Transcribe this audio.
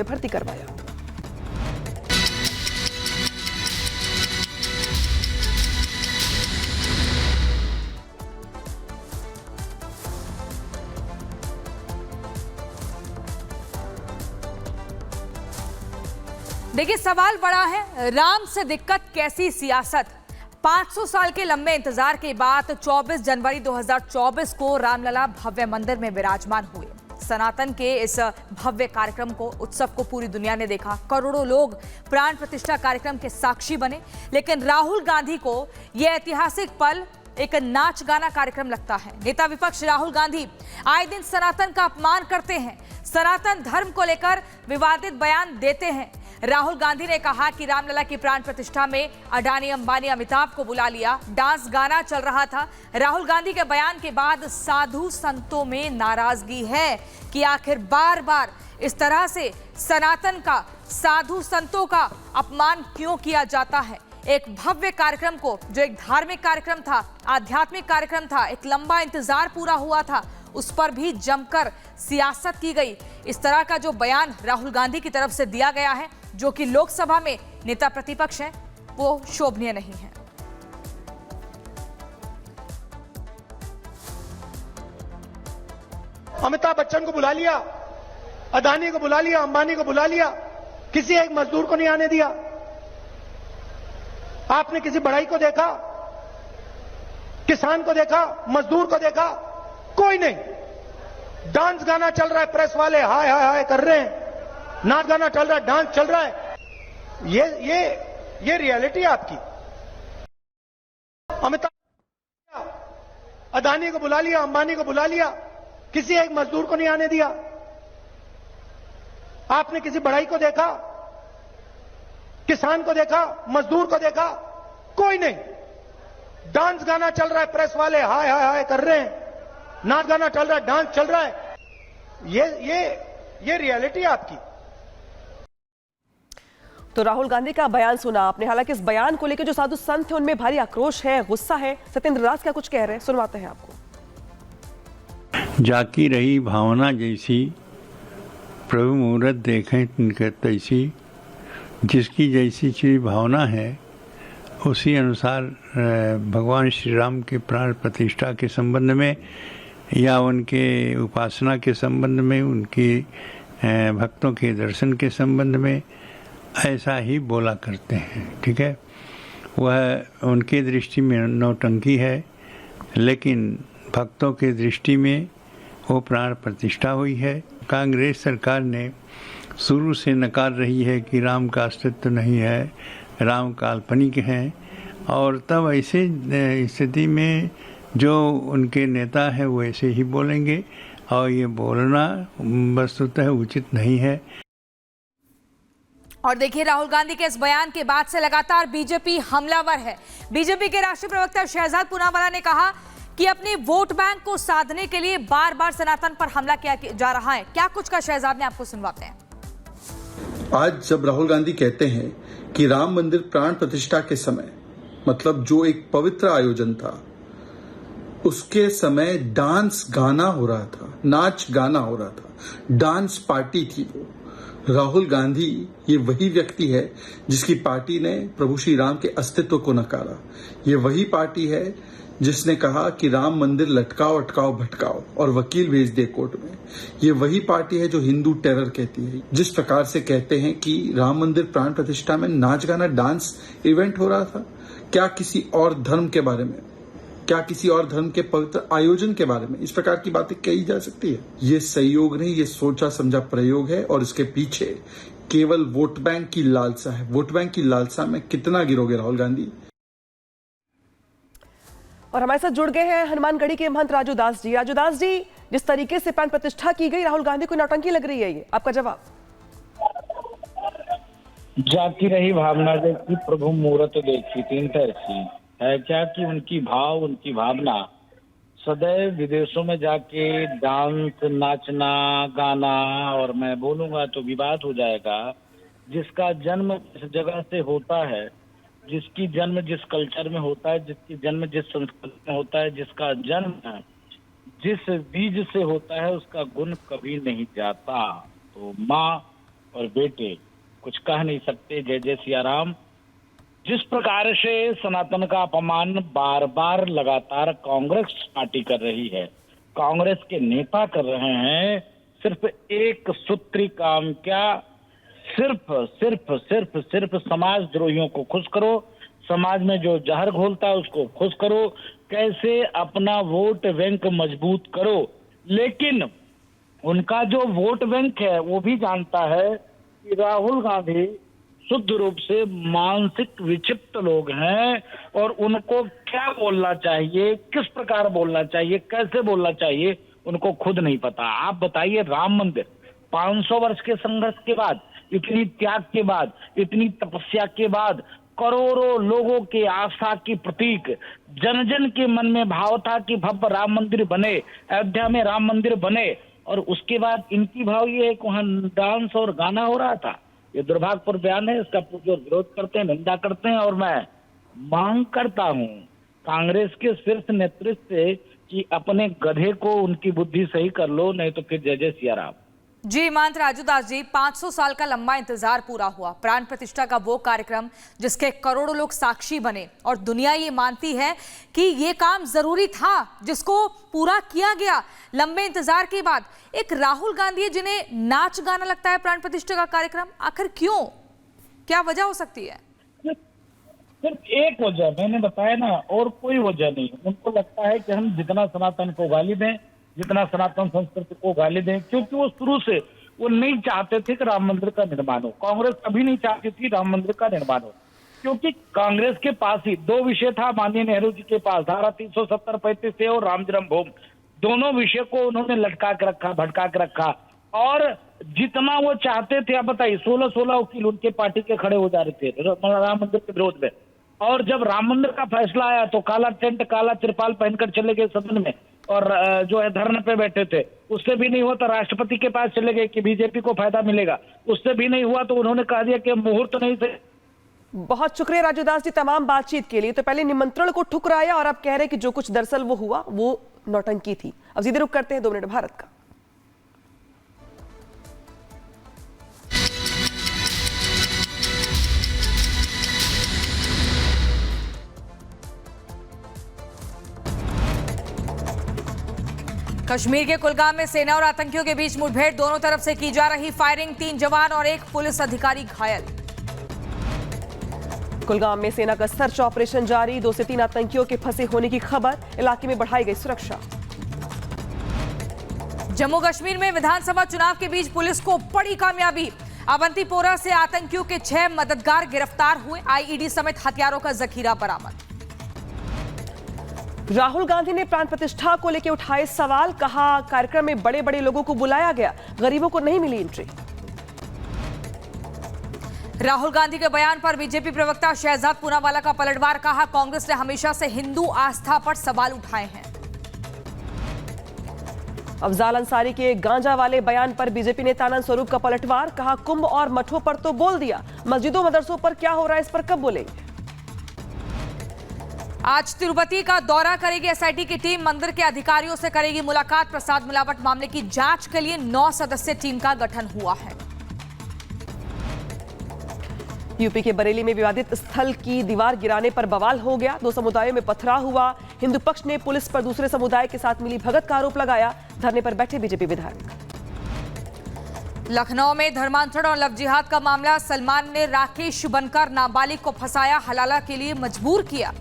में भर्ती करवाया। देखिए, सवाल बड़ा है, राम से दिक्कत कैसी सियासत। 500 साल के लंबे इंतजार के बाद 24 जनवरी 2024 को रामलला भव्य मंदिर में विराजमान हुए। सनातन के इस भव्य कार्यक्रम को, उत्सव को पूरी दुनिया ने देखा। करोड़ों लोग प्राण प्रतिष्ठा कार्यक्रम के साक्षी बने। लेकिन राहुल गांधी को यह ऐतिहासिक पल एक नाच गाना कार्यक्रम लगता है। नेता विपक्ष राहुल गांधी आए दिन सनातन का अपमान करते हैं, सनातन धर्म को लेकर विवादित बयान देते हैं। राहुल गांधी ने कहा कि रामलला की प्राण प्रतिष्ठा में अडानी, अंबानी, अमिताभ को बुला लिया, डांस गाना चल रहा था। राहुल गांधी के बयान के बाद साधु संतों में नाराजगी है कि आखिर बार बार इस तरह से सनातन का, साधु संतों का अपमान क्यों किया जाता है। एक भव्य कार्यक्रम को, जो एक धार्मिक कार्यक्रम था, आध्यात्मिक कार्यक्रम था, एक लंबा इंतजार पूरा हुआ था, उस पर भी जमकर सियासत की गई। इस तरह का जो बयान राहुल गांधी की तरफ से दिया गया है, जो कि लोकसभा में नेता प्रतिपक्ष हैं, वो शोभनीय नहीं है। अमिताभ बच्चन को बुला लिया, अदानी को बुला लिया, अंबानी को बुला लिया, किसी एक मजदूर को नहीं आने दिया। आपने किसी बढ़ई को देखा, किसान को देखा, मजदूर को देखा? कोई नहीं। डांस गाना चल रहा है, प्रेस वाले हाय हाय हाय कर रहे हैं, नाच गाना चल रहा है, डांस चल रहा है। ये रियलिटी है आपकी। अमिताभ, अदानी को बुला लिया, अंबानी को बुला लिया, किसी एक मजदूर को नहीं आने दिया। आपने किसी बढ़ई को देखा, किसान को देखा, मजदूर को देखा? कोई नहीं। डांस गाना चल रहा है, प्रेस वाले हाय हाय हाय कर रहे हैं, नाच गाना चल रहा है, डांस चल रहा है। ये रियलिटी है आपकी। तो राहुल गांधी का बयान सुना आपने। हालांकि इस बयान को लेकर जो साधु संत हैं उनमें भारी आक्रोश है, गुस्सा है। सत्येंद्र दास क्या कुछ कह रहे हैं, सुनवाते हैं आपको। जाकी रही भावना जैसी, प्रभु मुहूर्त देखें तिनके तैसी। जिसकी जैसी चीज भावना है, उसी अनुसार भगवान श्री राम के प्राण प्रतिष्ठा के संबंध में या उनके उपासना के संबंध में, उनकी भक्तों के दर्शन के संबंध में ऐसा ही बोला करते हैं। ठीक है, वह उनके दृष्टि में नौटंकी है, लेकिन भक्तों के दृष्टि में वो प्राण प्रतिष्ठा हुई है। कांग्रेस सरकार ने शुरू से नकार रही है कि राम का अस्तित्व नहीं है, राम काल्पनिक हैं, और तब ऐसे स्थिति में जो उनके नेता है वो ऐसे ही बोलेंगे, और ये बोलना वस्तुतः उचित नहीं है। और देखिए, राहुल गांधी के इस बयान के बाद से लगातार बीजेपी हमलावर है। बीजेपी के राष्ट्रीय प्रवक्ता शहजाद पूनावाला ने कहा कि अपने वोट बैंक को साधने के लिए बार बार सनातन पर हमला किया जा रहा है। क्या कुछ का शहजाद ने, आपको सुनवाते हैं। आज जब राहुल गांधी कहते हैं कि राम मंदिर प्राण प्रतिष्ठा के समय, मतलब जो एक पवित्र आयोजन था, उसके समय डांस गाना हो रहा था, नाच गाना हो रहा था, डांस पार्टी थी वो। राहुल गांधी ये वही व्यक्ति है जिसकी पार्टी ने प्रभु श्री राम के अस्तित्व को नकारा। ये वही पार्टी है जिसने कहा कि राम मंदिर लटकाओ, अटकाओ, भटकाओ और वकील भेज दे कोर्ट में। ये वही पार्टी है जो हिंदू टेरर कहती है। जिस प्रकार से कहते हैं कि राम मंदिर प्राण प्रतिष्ठा में नाच गाना डांस इवेंट हो रहा था, क्या किसी और धर्म के बारे में, क्या किसी और धर्म के पवित्र आयोजन के बारे में इस प्रकार की बातें कही जा सकती है? ये संयोग नहीं, ये सोचा समझा प्रयोग है, और इसके पीछे केवल वोट बैंक की लालसा है। वोट बैंक की लालसा में कितना गिरोगे राहुल गांधी? और हमारे साथ जुड़ गए हैं हनुमानगढ़ी के महंत राजू दास जी। राजू दास जी, जिस तरीके से प्राण प्रतिष्ठा की गई, राहुल गांधी को नौटंकी लग रही है, ये आपका जवाब? जाती रही भावना देखी, प्रभु मुहूर्त देखी, तीन तैसी है क्या कि उनकी भाव, उनकी भावना सदैव विदेशों में जाके डांस, नाचना, गाना, और मैं बोलूंगा तो विवाद हो जाएगा। जिसका जन्म जिस जगह से होता है, जिसकी जन्म जिस कल्चर में होता है, जिसकी जन्म जिस संस्कृति में होता है, जिसका जन्म जिस बीज से होता है, उसका गुण कभी नहीं जाता। तो माँ और बेटे कुछ कह नहीं सकते। जय जय सिया राम। जिस प्रकार से सनातन का अपमान बार बार लगातार कांग्रेस पार्टी कर रही है, कांग्रेस के नेता कर रहे हैं, सिर्फ एक सूत्री काम, क्या सिर्फ सिर्फ सिर्फ सिर्फ समाज द्रोहियों को खुश करो, समाज में जो जहर घोलता है उसको खुश करो, कैसे अपना वोट बैंक मजबूत करो। लेकिन उनका जो वोट बैंक है वो भी जानता है कि राहुल गांधी शुद्ध रूप से मानसिक विक्षिप्त लोग हैं और उनको क्या बोलना चाहिए, किस प्रकार बोलना चाहिए, कैसे बोलना चाहिए, उनको खुद नहीं पता। आप बताइए, राम मंदिर 500 वर्ष के संघर्ष के बाद, इतनी त्याग के बाद, इतनी तपस्या के बाद, करोड़ों लोगों के आस्था की प्रतीक, जन जन के मन में भाव था कि भव्य राम मंदिर बने, अयोध्या में राम मंदिर बने, और उसके बाद इनकी भाव ये है कि वहां डांस और गाना हो रहा था। ये दुर्भाग्यपूर्ण बयान है, इसका जो विरोध करते हैं, निंदा करते हैं, और मैं मांग करता हूं कांग्रेस के शीर्ष नेतृत्व से कि अपने गधे को उनकी बुद्धि सही कर लो, नहीं तो फिर जय जय सिया राम। जी महंत राजू दास जी, 500 साल का लंबा इंतजार पूरा हुआ। प्राण प्रतिष्ठा का वो कार्यक्रम जिसके करोड़ों लोग साक्षी बने और दुनिया ये मानती है कि ये काम जरूरी था, जिसको पूरा किया गया लंबे इंतजार के बाद। एक राहुल गांधी जिन्हें नाच गाना लगता है प्राण प्रतिष्ठा का कार्यक्रम, आखिर क्यों, क्या वजह हो सकती है? सिर्फ एक वजह मैंने बताया ना, और कोई वजह नहीं। उनको लगता है कि हम जितना सनातन को गाली दें, जितना सनातन संस्कृति को गाली दें, क्योंकि वो शुरू से वो नहीं चाहते थे कि राम मंदिर का निर्माण हो। कांग्रेस कभी नहीं चाहती थी राम मंदिर का निर्माण हो, क्योंकि कांग्रेस के पास ही दो विषय था। माननीय नेहरू जी के पास धारा 370-35 से और राम जन्मभूमि, दोनों विषय को उन्होंने लटका के रखा, भटका के रखा, और जितना वो चाहते थे, आप बताइए 16 वकील उनके पार्टी के खड़े हो जा रहे थे राम मंदिर के विरोध में। और जब राम मंदिर का फैसला आया तो काला टेंट, काला त्रिपाल पहनकर चले गए सदन में, और जो है धरने पे बैठे थे। उससे भी नहीं हुआ तो राष्ट्रपति के पास चले गए कि बीजेपी को फायदा मिलेगा। उससे भी नहीं हुआ तो उन्होंने कह दिया कि मुहूर्त नहीं थे। बहुत शुक्रिया राजू दास जी तमाम बातचीत के लिए। तो पहले निमंत्रण को ठुकराया और अब कह रहे कि जो कुछ दरअसल वो हुआ वो नौटंकी थी। अब सीधे रुक करते हैं 2 मिनट भारत का। कश्मीर के कुलगाम में सेना और आतंकियों के बीच मुठभेड़, दोनों तरफ से की जा रही फायरिंग, 3 जवान और 1 पुलिस अधिकारी घायल। कुलगाम में सेना का सर्च ऑपरेशन जारी, 2 से 3 आतंकियों के फंसे होने की खबर, इलाके में बढ़ाई गई सुरक्षा। जम्मू कश्मीर में विधानसभा चुनाव के बीच पुलिस को बड़ी कामयाबी, अवंतीपोरा से आतंकियों के 6 मददगार गिरफ्तार हुए, आईईडी समेत हथियारों का जखीरा बरामद। राहुल गांधी ने प्राण प्रतिष्ठा को लेकर उठाए सवाल, कहा कार्यक्रम में बड़े बड़े लोगों को बुलाया गया, गरीबों को नहीं मिली एंट्री। राहुल गांधी के बयान पर बीजेपी प्रवक्ता शहजाद पूनावाला का पलटवार, कहा कांग्रेस ने हमेशा से हिंदू आस्था पर सवाल उठाए हैं। अफजाल अंसारी के गांजा वाले बयान पर बीजेपी नेता आनंद स्वरूप का पलटवार, कहा कुंभ और मठों पर तो बोल दिया, मस्जिदों मदरसों पर क्या हो रहा है इस पर कब बोलेंगे। आज तिरुपति का दौरा करेगी एसआईटी की टीम, मंदिर के अधिकारियों से करेगी मुलाकात। प्रसाद मिलावट मामले की जांच के लिए 9 सदस्यीय टीम का गठन हुआ है। यूपी के बरेली में विवादित स्थल की दीवार गिराने पर बवाल हो गया, 2 समुदायों में पथराव हुआ। हिंदू पक्ष ने पुलिस पर दूसरे समुदाय के साथ मिली भगत का आरोप लगाया, धरने पर बैठे बीजेपी विधायक। लखनऊ में धर्मांतरण और लव जिहाद का मामला, सलमान ने राकेश बनकर नाबालिग को फंसाया, हलाला के लिए मजबूर किया।